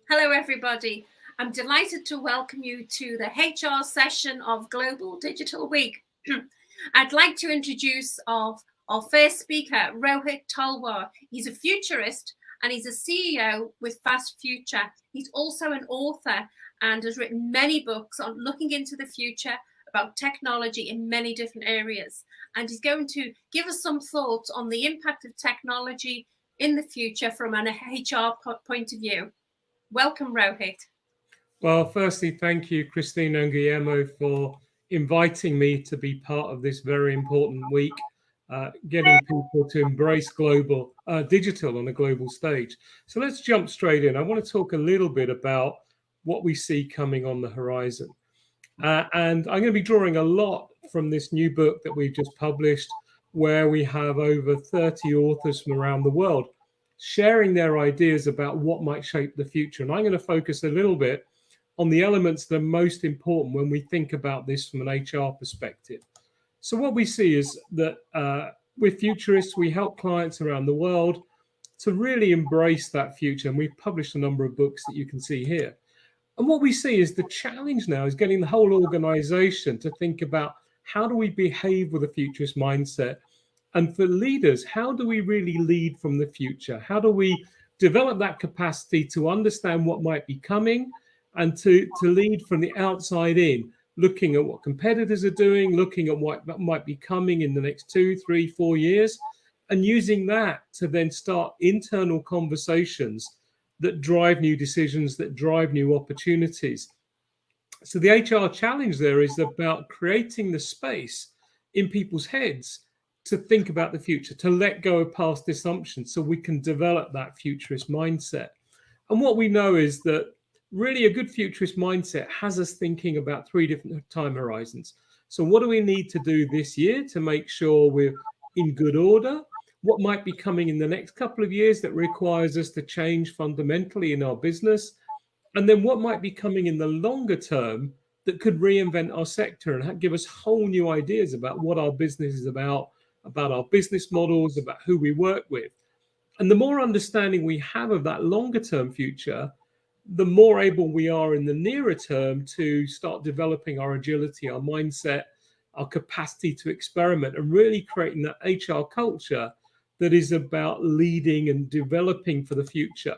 Hello, everybody. I'm delighted to welcome you to the HR session of Global Digital Week. I'd like to introduce our first speaker, Rohit Talwar. He's a futurist and he's a CEO with Fast Future. He's also an author and has written many books on looking into the future about technology in many different areas. And he's going to give us some thoughts on the impact of technology in the future from an HR point of view. Welcome, Rohit. Well, firstly, thank you, Christina and Guillermo, for inviting me to be part of this very important week, getting people to embrace global digital on a global stage. So let's jump straight in. I want to talk a little bit about what we see coming on the horizon. And I'm going to be drawing a lot from this new book that we've just published, where we have over 30 authors from around the world sharing their ideas about what might shape the future. And I'm going to focus a little bit on the elements that are most important when we think about this from an HR perspective. So what we see is that with Futurists, we help clients around the world to really embrace that future. And we've published a number of books that you can see here. And what we see is the challenge now is getting the whole organization to think about how do we behave with a futurist mindset? And for leaders, how do we really lead from the future? How do we develop that capacity to understand what might be coming and to lead from the outside in, looking at what competitors are doing, looking at what might be coming in the next 2, 3, 4 years, and using that to then start internal conversations that drive new decisions, that drive new opportunities. So the HR challenge there is about creating the space in people's heads to think about the future, to let go of past assumptions so we can develop that futurist mindset. And what we know is that really a good futurist mindset has us thinking about 3 different time horizons. So what do we need to do this year to make sure we're in good order? What might be coming in the next couple of years that requires us to change fundamentally in our business? And then what might be coming in the longer term that could reinvent our sector and give us whole new ideas about what our business is about our business models, about who we work with. And the more understanding we have of that longer term future, the more able we are in the nearer term to start developing our agility, our mindset, our capacity to experiment, and really creating that HR culture that is about leading and developing for the future.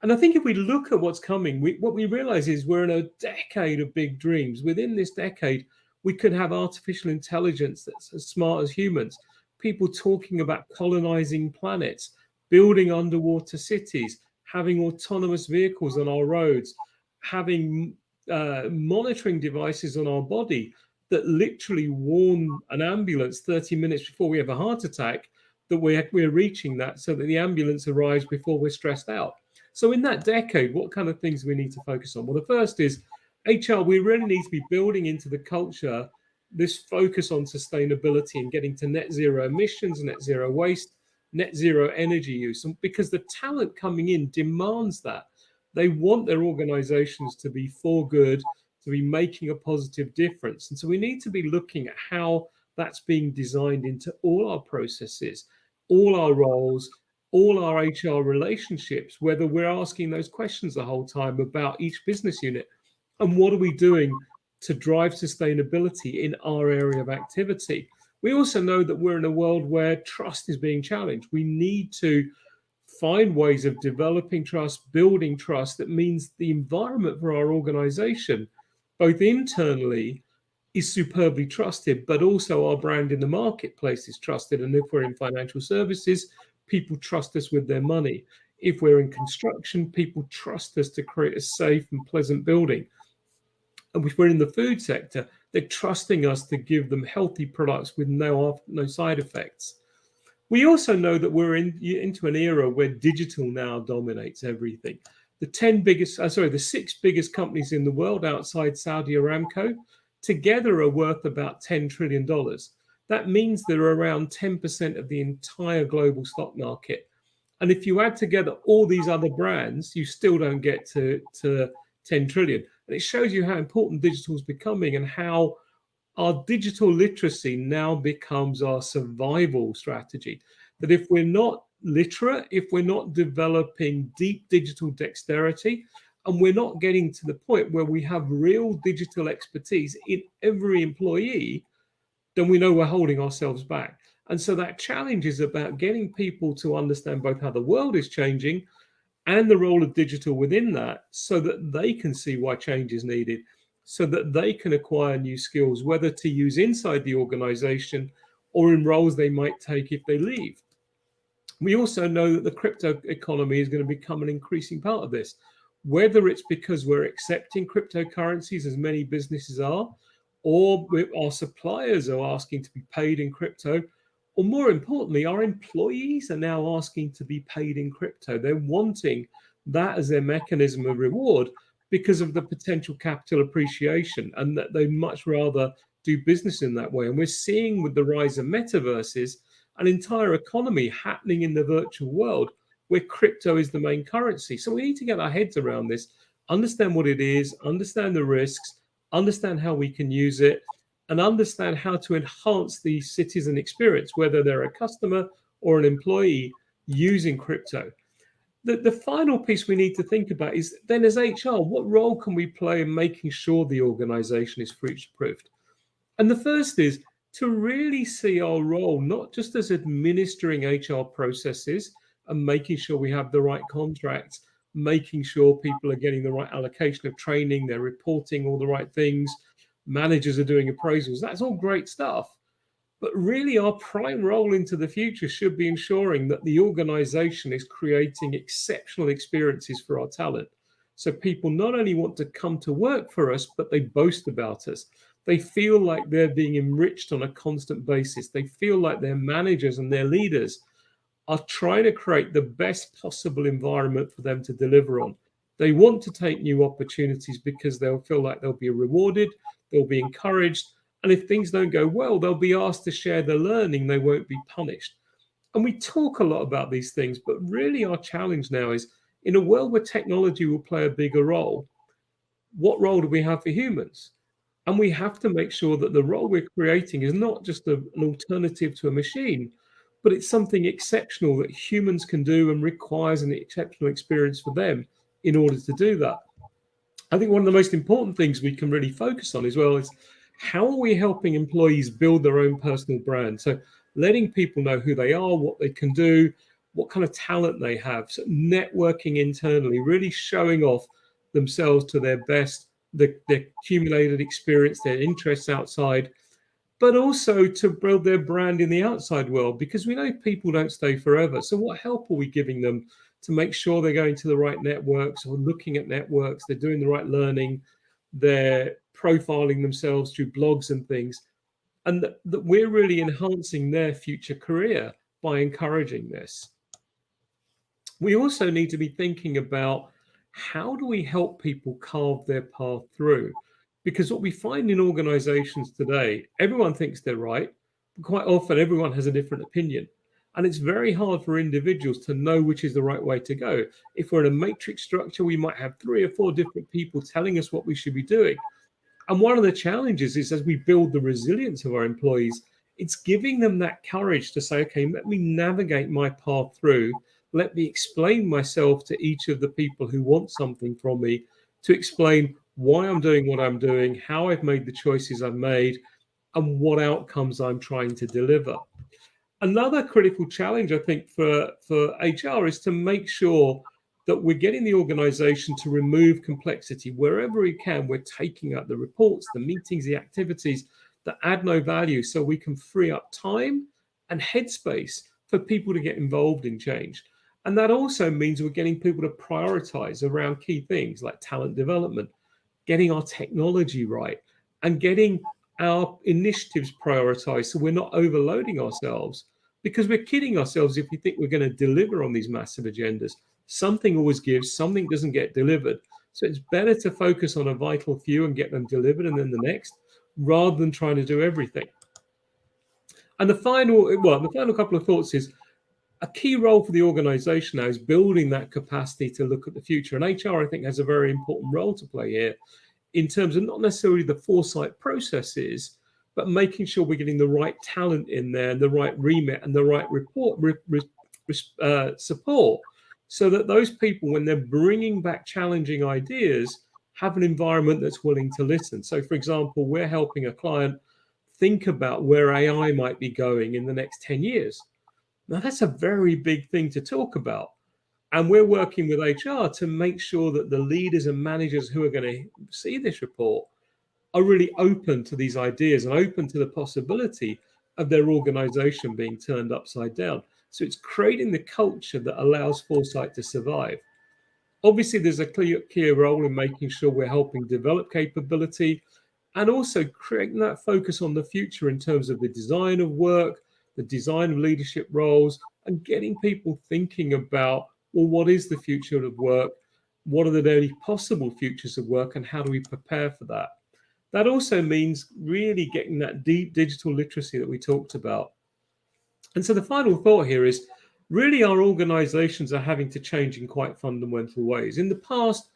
And I think if we look at what's coming, what we realize is we're in a decade of big dreams. Within this decade, we could have artificial intelligence that's as smart as humans, people talking about colonizing planets, building underwater cities, having autonomous vehicles on our roads, having monitoring devices on our body that literally warn an ambulance 30 minutes before we have a heart attack that we're reaching that, so that the ambulance arrives before we're stressed out. So in that decade, what kind of things we need to focus on? Well, the first is HR, we really need to be building into the culture this focus on sustainability and getting to net zero emissions, net zero waste, net zero energy use. And because the talent coming in demands that. They want their organizations to be for good, to be making a positive difference. And so we need to be looking at how that's being designed into all our processes, all our roles, all our HR relationships, whether we're asking those questions the whole time about each business unit and what are we doing to drive sustainability in our area of activity. We also know that we're in a world where trust is being challenged. We need to find ways of developing trust, building trust. That means the environment for our organization, both internally, is superbly trusted, but also our brand in the marketplace is trusted. And if we're in financial services, people trust us with their money. If we're in construction, people trust us to create a safe and pleasant building. And if we're in the food sector, they're trusting us to give them healthy products with no side effects. We also know that we're into an era where digital now dominates everything. The 6 biggest companies in the world outside Saudi Aramco together are worth about $10 trillion. That means they're around 10% of the entire global stock market. And if you add together all these other brands, you still don't get to 10 trillion. And it shows you how important digital is becoming and how our digital literacy now becomes our survival strategy. That if we're not literate, if we're not developing deep digital dexterity, And we're not getting to the point where we have real digital expertise in every employee, then we know we're holding ourselves back. And so that challenge is about getting people to understand both how the world is changing and the role of digital within that, so that they can see why change is needed, so that they can acquire new skills, whether to use inside the organization or in roles they might take if they leave. We also know that the crypto economy is going to become an increasing part of this, whether it's because we're accepting cryptocurrencies, as many businesses are, or our suppliers are asking to be paid in crypto, or more importantly, our employees are now asking to be paid in crypto. They're wanting that as their mechanism of reward because of the potential capital appreciation, and that they much rather do business in that way. And we're seeing with the rise of metaverses, an entire economy happening in the virtual world where crypto is the main currency. So we need to get our heads around this, understand what it is, understand the risks, understand how we can use it, and understand how to enhance the citizen experience, whether they're a customer or an employee using crypto. The final piece we need to think about is then, as HR, what role can we play in making sure the organization is future proofed? And the first is to really see our role not just as administering HR processes and making sure we have the right contracts, making sure people are getting the right allocation of training, they're reporting all the right things, managers are doing appraisals. That's all great stuff. But really, our prime role into the future should be ensuring that the organization is creating exceptional experiences for our talent. So people not only want to come to work for us, but they boast about us. They feel like they're being enriched on a constant basis. They feel like their managers and their leaders are trying to create the best possible environment for them to deliver on. They want to take new opportunities because they'll feel like they'll be rewarded, they'll be encouraged, and if things don't go well, they'll be asked to share the learning, they won't be punished. And we talk a lot about these things, but really our challenge now is, in a world where technology will play a bigger role, what role do we have for humans? And we have to make sure that the role we're creating is not just an alternative to a machine, but it's something exceptional that humans can do and requires an exceptional experience for them in order to do that. I think one of the most important things we can really focus on as well is, how are we helping employees build their own personal brand? So letting people know who they are, what they can do, what kind of talent they have. So networking internally, really showing off themselves to their best, their accumulated experience, their interests outside, but also to build their brand in the outside world, because we know people don't stay forever. So what help are we giving them to make sure they're going to the right networks, or looking at networks, they're doing the right learning, they're profiling themselves through blogs and things, and that we're really enhancing their future career by encouraging this. We also need to be thinking about, how do we help people carve their path through? Because what we find in organizations today, everyone thinks they're right, but quite often everyone has a different opinion. And it's very hard for individuals to know which is the right way to go. If we're in a matrix structure, we might have 3 or 4 different people telling us what we should be doing. And one of the challenges is, as we build the resilience of our employees, it's giving them that courage to say, okay, let me navigate my path through. Let me explain myself to each of the people who want something from me, to explain why I'm doing what I'm doing, how I've made the choices I've made, and what outcomes I'm trying to deliver. Another critical challenge, I think, for HR is to make sure that we're getting the organization to remove complexity wherever we can. We're taking out the reports, the meetings, the activities that add no value, so we can free up time and headspace for people to get involved in change. And that also means we're getting people to prioritize around key things like talent development, getting our technology right, and getting our initiatives prioritized, so we're not overloading ourselves, because we're kidding ourselves if we think we're going to deliver on these massive agendas. Something always gives, something doesn't get delivered. So it's better to focus on a vital few and get them delivered, and then the next, rather than trying to do everything. And the final couple of thoughts is, a key role for the organization now is building that capacity to look at the future. And HR, I think, has a very important role to play here, in terms of not necessarily the foresight processes, but making sure we're getting the right talent in there, and the right remit, and the right support, so that those people, when they're bringing back challenging ideas, have an environment that's willing to listen. So, for example, we're helping a client think about where AI might be going in the next 10 years. Now, that's a very big thing to talk about. And we're working with HR to make sure that the leaders and managers who are going to see this report are really open to these ideas and open to the possibility of their organization being turned upside down. So it's creating the culture that allows Foresight to survive. Obviously, there's a clear role in making sure we're helping develop capability and also creating that focus on the future in terms of the design of work, the design of leadership roles, and getting people thinking about, well, what is the future of work? What are the only possible futures of work, and how do we prepare for that? That also means really getting that deep digital literacy that we talked about. And so the final thought here is really our organizations are having to change in quite fundamental ways. In the past,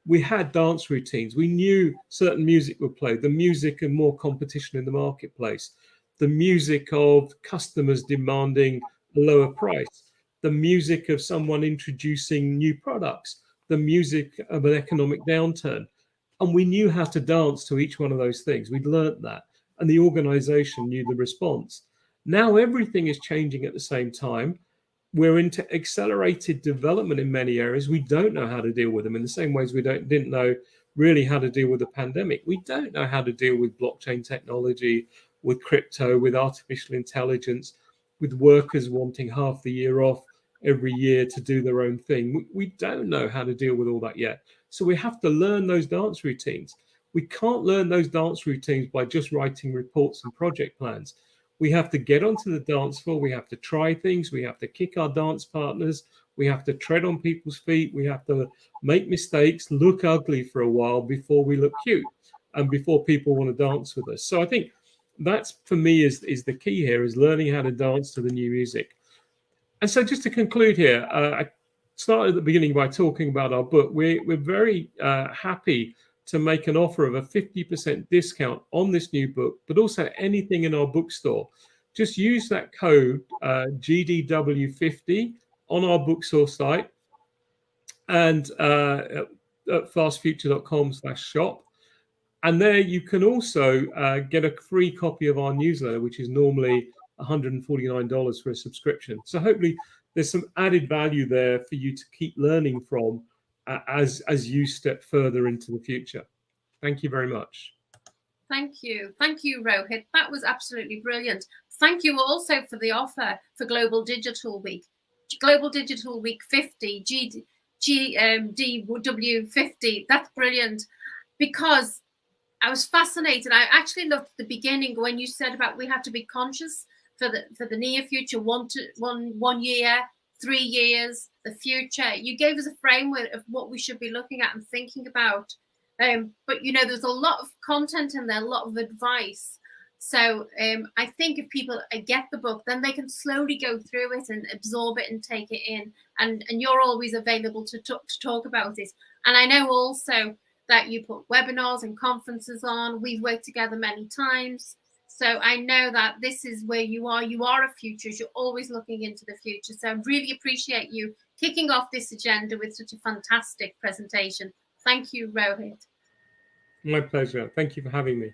we had dance routines. We knew certain music would play, the music of more competition in the marketplace, the music of customers demanding a lower price, the music of someone introducing new products, the music of an economic downturn. And we knew how to dance to each one of those things. We'd learnt that. And the organization knew the response. Now everything is changing at the same time. We're into accelerated development in many areas. We don't know how to deal with them in the same ways we didn't know really how to deal with the pandemic. We don't know how to deal with blockchain technology, with crypto, with artificial intelligence, with workers wanting half the year off every year to do their own thing. We don't know how to deal with all that yet. So we have to learn those dance routines. We can't learn those dance routines by just writing reports and project plans. We have to get onto the dance floor. We have to try things. We have to kick our dance partners. We have to tread on people's feet. We have to make mistakes, look ugly for a while before we look cute and before people want to dance with us. So I think that's, for me, is the key here, is learning how to dance to the new music. And so just to conclude here, I started at the beginning by talking about our book. We're very happy to make an offer of a 50% discount on this new book, but also anything in our bookstore. Just use that code GDW50 on our bookstore site and at fastfuture.com/shop. And there you can also get a free copy of our newsletter, which is normally $149 for a subscription. So hopefully there's some added value there for you to keep learning from as you step further into the future. Thank you very much. Thank you, Rohit. That was absolutely brilliant. Thank you also for the offer for Global Digital Week. Global Digital Week 50, GDW50. That's brilliant, because I was fascinated. I actually loved the beginning when you said about we have to be conscious for the near future, 1 year, 3 years, the future. You gave us a framework of what we should be looking at and thinking about. But there's a lot of content in there, a lot of advice. So I think if people get the book, then they can slowly go through it and absorb it and take it in. And you're always available to talk about it. And I know also that you put webinars and conferences on. We've worked together many times. So I know that this is where you are. You are a futurist. You're always looking into the future. So I really appreciate you kicking off this agenda with such a fantastic presentation. Thank you, Rohit. My pleasure. Thank you for having me.